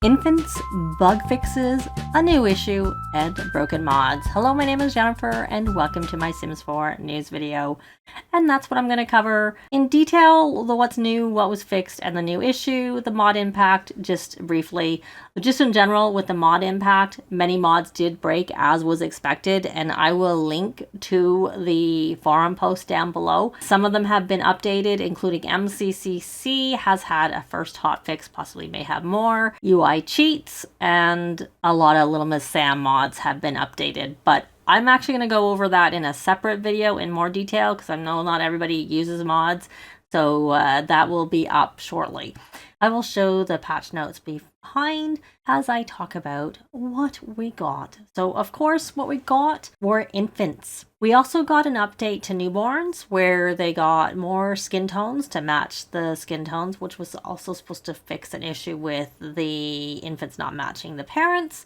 Infants, bug fixes, a new issue, and broken mods. Hello, my name is Jennifer, and welcome to my Sims 4 news video. And that's what I'm going to cover in detail, the what's new, what was fixed, and the new issue, the mod impact, just briefly. Just in general, with the mod impact, many mods did break as was expected, and I will link to the forum post down below. Some of them have been updated, including MCCC has had a first hotfix, possibly may have more. UI cheats and a lot of Little Miss Sam mods have been updated, but I'm actually going to go over that in a separate video in more detail because I know not everybody uses mods, so that will be up shortly. I will show the patch notes behind as I talk about what we got. So of course what we got were infants. We also got an update to newborns where they got more skin tones to match the skin tones, which was also supposed to fix an issue with the infants not matching the parents.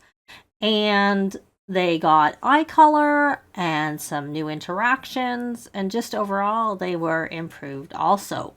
And they got eye color and some new interactions, and just overall they were improved also.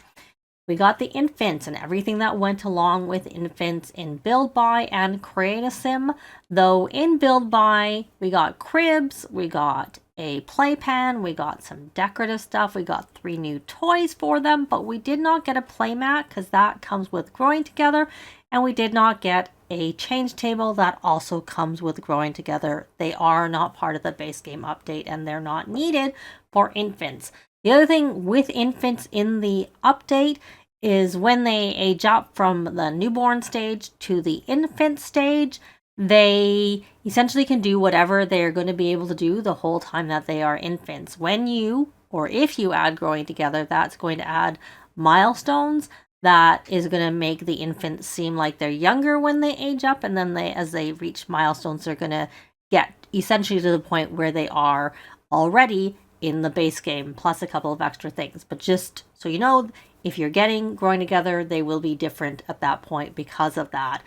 We got the infants and everything that went along with infants in Build By and Create a Sim. Though in Build By, we got cribs, we got a playpen, we got some decorative stuff, we got 3 new toys for them, but we did not get a playmat because that comes with Growing Together, and we did not get a change table that also comes with Growing Together. They are not part of the base game update and they're not needed for infants. The other thing with infants in the update is when they age up from the newborn stage to the infant stage, they essentially can do whatever they're going to be able to do the whole time that they are infants. When you, or if you add Growing Together, that's going to add milestones that is going to make the infants seem like they're younger when they age up, and then as they reach milestones, they're going to get essentially to the point where they are already in the base game, plus a couple of extra things. But just so you know, if you're getting Growing Together, they will be different at that point because of that.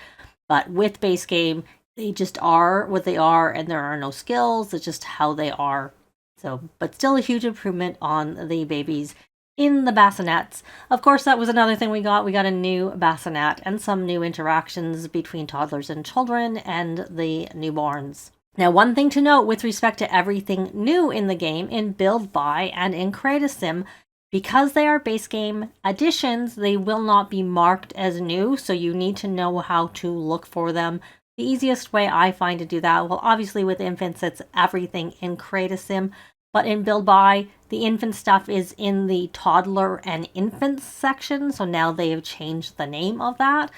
But with base game, they just are what they are, and there are no skills. It's just how they are. So, but still a huge improvement on the babies in the bassinets. Of course, that was another thing we got. We got a new bassinet and some new interactions between toddlers and children and the newborns. Now, one thing to note with respect to everything new in the game in Build By and in Create a Sim, because they are base game additions, they will not be marked as new, so you need to know how to look for them. The easiest way I find to do that, well, obviously with infants, it's everything in Create a Sim, but in Build By, the infant stuff is in the toddler and infants section, so now they have changed the name of that,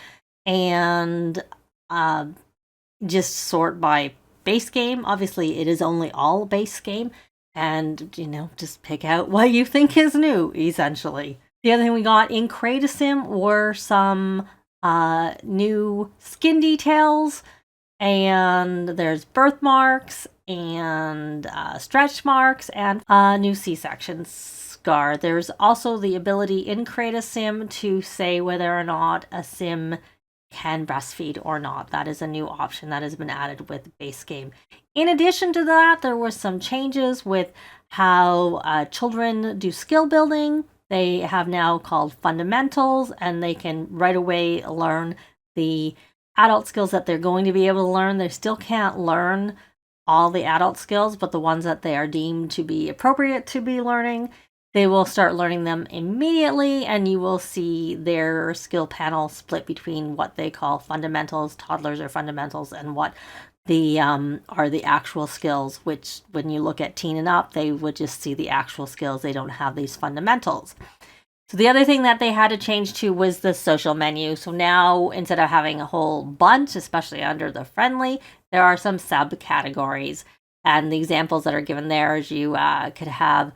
and just sort by base game. Obviously, it is only all base game, and just pick out what you think is new, essentially. The other thing we got in Create a Sim were some new skin details, and there's birthmarks and stretch marks and a new C-section scar. There's also the ability in Create a Sim to say whether or not a sim can breastfeed or not. That is a new option that has been added with base game. In addition to that, there were some changes with how children do skill building. They have now called fundamentals, and they can right away learn the adult skills that they're going to be able to learn. They still can't learn all the adult skills, but the ones that they are deemed to be appropriate to be learning, they will start learning them immediately, and you will see their skill panel split between what they call fundamentals, toddlers or fundamentals, and what the are the actual skills, which when you look at teen and up, they would just see the actual skills. They don't have these fundamentals. So the other thing that they had to change to was the social menu. So now instead of having a whole bunch, especially under the friendly, there are some subcategories. And the examples that are given there is you could have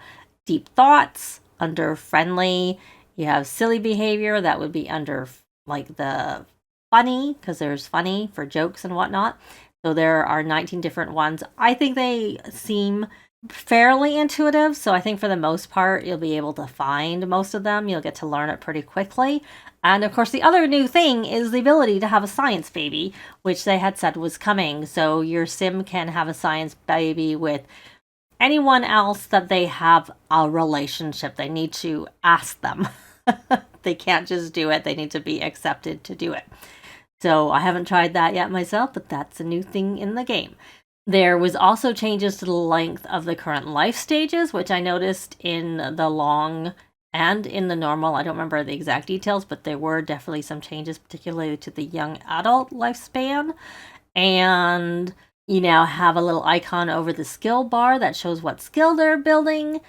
deep thoughts under friendly. You have silly behavior that would be under like the funny, because there's funny for jokes and whatnot. So there are 19 different ones. I think they seem fairly intuitive, so I think for the most part you'll be able to find most of them. You'll get to learn it pretty quickly. And of course the other new thing is the ability to have a science baby, which they had said was coming. So your sim can have a science baby with anyone else that they have a relationship. They need to ask them. They can't just do it. They need to be accepted to do it. So I haven't tried that yet myself, but that's a new thing in the game. There was also changes to the length of the current life stages, which I noticed in the long and in the normal. I don't remember the exact details, but there were definitely some changes, particularly to the young adult lifespan. And you now have a little icon over the skill bar that shows what skill they're building.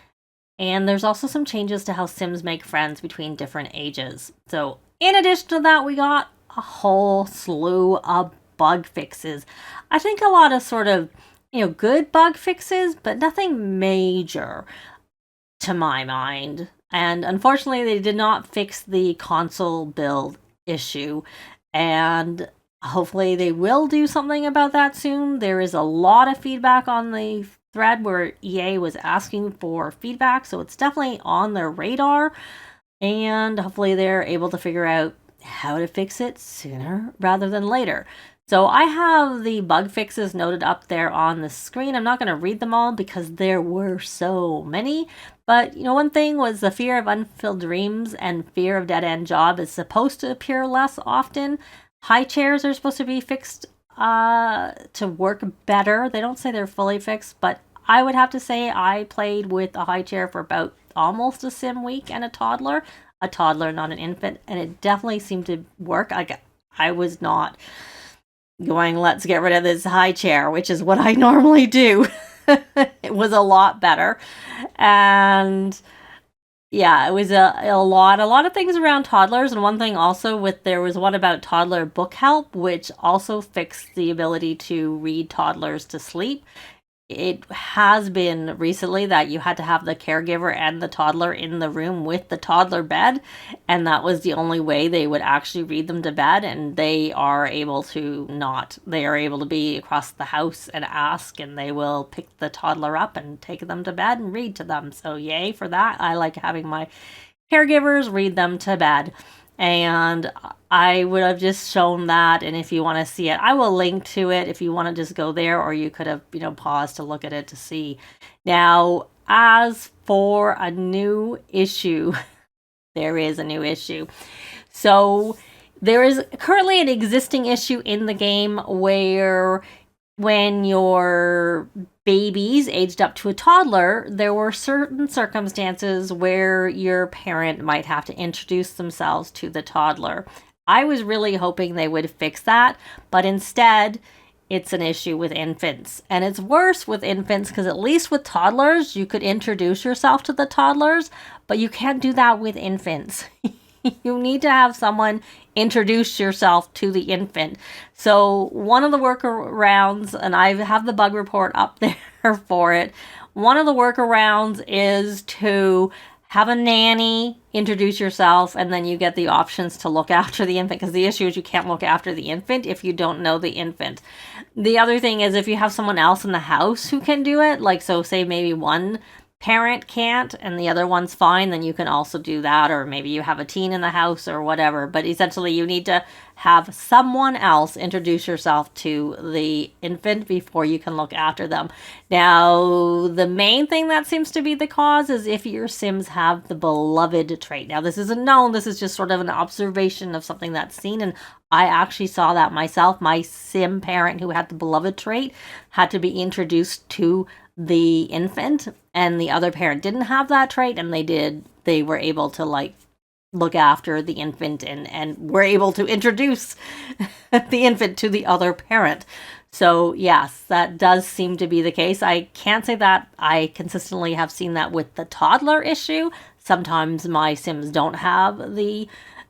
And there's also some changes to how Sims make friends between different ages. So in addition to that, we got a whole slew of bug fixes. I think a lot of sort of, good bug fixes, but nothing major to my mind. And unfortunately, they did not fix the console build issue. And hopefully they will do something about that soon. There is a lot of feedback on the thread where EA was asking for feedback, so it's definitely on their radar. And hopefully they're able to figure out how to fix it sooner rather than later. So I have the bug fixes noted up there on the screen. I'm not going to read them all because there were so many. But, one thing was the fear of unfulfilled dreams and fear of dead-end job is supposed to appear less often. High chairs are supposed to be fixed to work better. They don't say they're fully fixed, but I would have to say I played with a high chair for about almost a sim week and a toddler, not an infant, and it definitely seemed to work. I was not going, let's get rid of this high chair, which is what I normally do. It was a lot better. And yeah, it was a lot of things around toddlers. And one thing also there was one about toddler book help, which also fixed the ability to read toddlers to sleep. It has been recently that you had to have the caregiver and the toddler in the room with the toddler bed, and that was the only way they would actually read them to bed. And they are able to be across the house and ask, and they will pick the toddler up and take them to bed and read to them. So yay for that. I like having my caregivers read them to bed. And I would have just shown that, and if you want to see it, I will link to it if you want to just go there, or you could have, paused to look at it to see. Now, as for a new issue, there is a new issue. So there is currently an existing issue in the game where when your babies aged up to a toddler, there were certain circumstances where your parent might have to introduce themselves to the toddler. I was really hoping they would fix that, but instead, it's an issue with infants. And it's worse with infants because at least with toddlers, you could introduce yourself to the toddlers, but you can't do that with infants. You need to have someone introduce yourself to the infant. So one of the workarounds, and I have the bug report up there for it, one of the workarounds is to have a nanny introduce yourself, and then you get the options to look after the infant, because the issue is you can't look after the infant if you don't know the infant. The other thing is if you have someone else in the house who can do it, like so say maybe one parent can't and the other one's fine, then you can also do that. Or maybe you have a teen in the house or whatever, but essentially you need to have someone else introduce yourself to the infant before you can look after them. Now, the main thing that seems to be the cause is if your Sims have the beloved trait. Now, this isn't known, this is just sort of an observation of something that's seen, and I actually saw that myself. My Sim parent who had the beloved trait had to be introduced to the infant, and the other parent didn't have that trait, and they were able to look after the infant and were able to introduce the infant to the other parent. So yes, that does seem to be the case. I can't say that I consistently have seen that with the toddler issue. Sometimes my Sims don't have the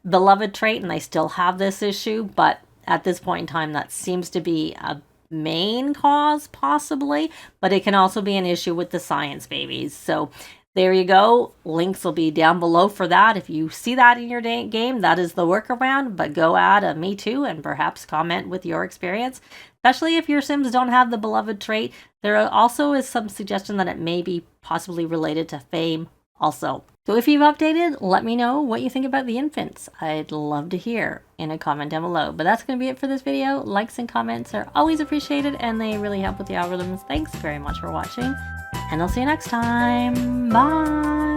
beloved trait and they still have this issue, but at this point in time that seems to be a main cause possibly, but it can also be an issue with the science babies. So there you go. Links will be down below for that. If you see that in your game, that is the workaround, but go add a me too and perhaps comment with your experience, especially if your Sims don't have the beloved trait. There also is some suggestion that it may be possibly related to fame also. So if you've updated, let me know what you think about the infants. I'd love to hear in a comment down below. But that's going to be it for this video. Likes and comments are always appreciated and they really help with the algorithms. Thanks very much for watching, and I'll see you next time. Bye!